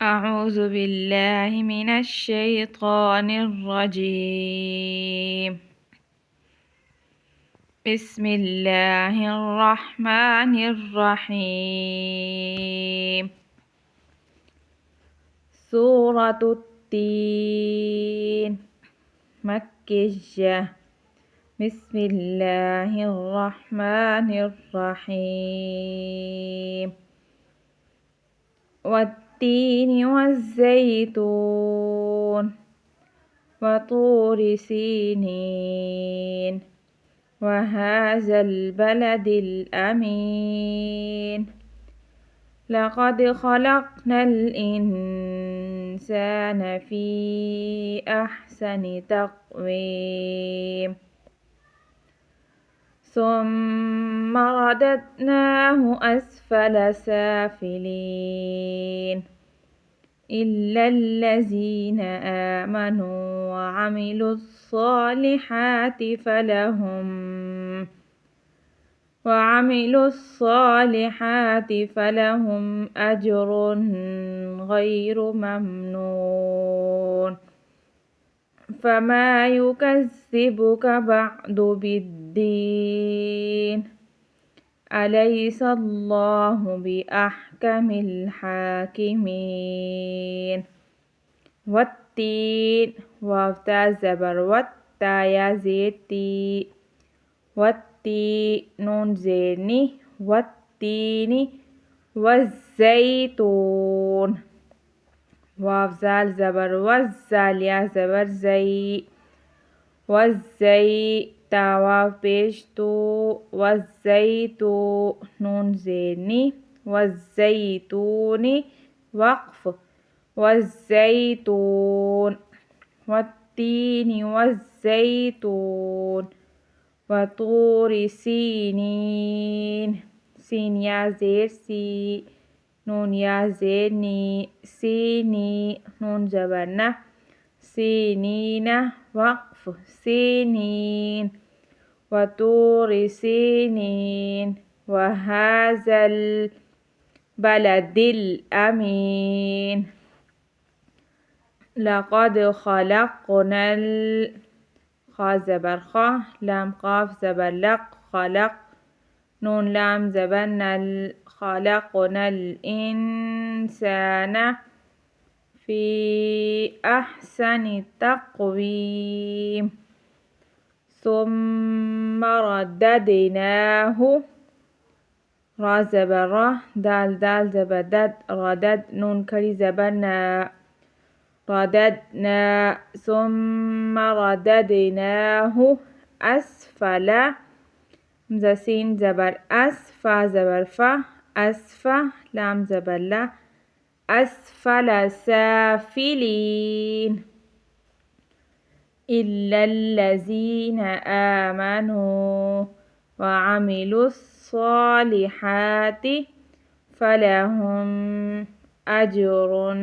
أعوذ بالله من الشيطان الرجيم. بسم الله الرحمن الرحيم. سورة التين مكية. بسم الله الرحمن الرحيم. والتين والزيتون وطور سينين وهذا البلد الأمين. لقد خلقنا الإنسان في أحسن تقويم ثم رددناه أسفل سافلين إلا الذين آمنوا وعملوا الصالحات فلهم أجر غير ممنون. فما يكذبك بعد بالدين. أليس الله بأحكم الحاكمين. والتين واو زبر والتا يا زيتي والتي نون زيني والتين والزيتون واو زال زبر والزال يا زبر زي والزي تا واو بيش تو والزيتو نون زيني والزيتون وقف والزيتون والتين والزيتون وطور سينين سين يا زير سي نون يا زيني سيني نون زبرنا سينين وقف سينين وطور سينين وهذا البلد الأمين. لقد خلقنا خا زبر خا لام قاف زبر لق خلق نون لام زبرنا خلقنا الإنسان في أحسن تقويم ثم رددناه را زبر را دال دال زبر دد ردد نون كري زبرنا رددنا ثم رددناه أسفل سين زبر أسفا زبر فا أسفا لام زبر لا أسفل سافلين إلا الذين آمنوا وعملوا الصالحات فلهم أجر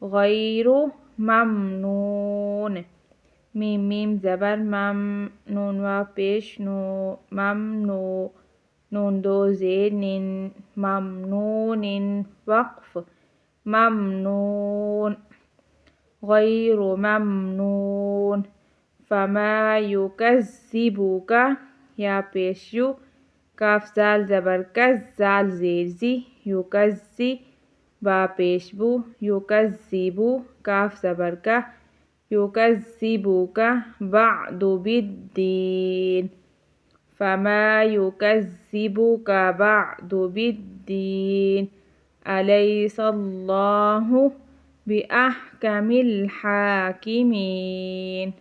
غير ممنون. ميم ميم زبر مم نون واو بيش نو ممنو نون دو زين ممنون وقف ممنون غير ممنون. فما يكذبك يا بيشيو كاف زال زبر كز زال زيرزي يكذب با بيشبو يكذب كاف زبر كه يكذبك بعد بالدين. فما يكذبك بعد بالدين. أليس الله بأحكم الحاكمين.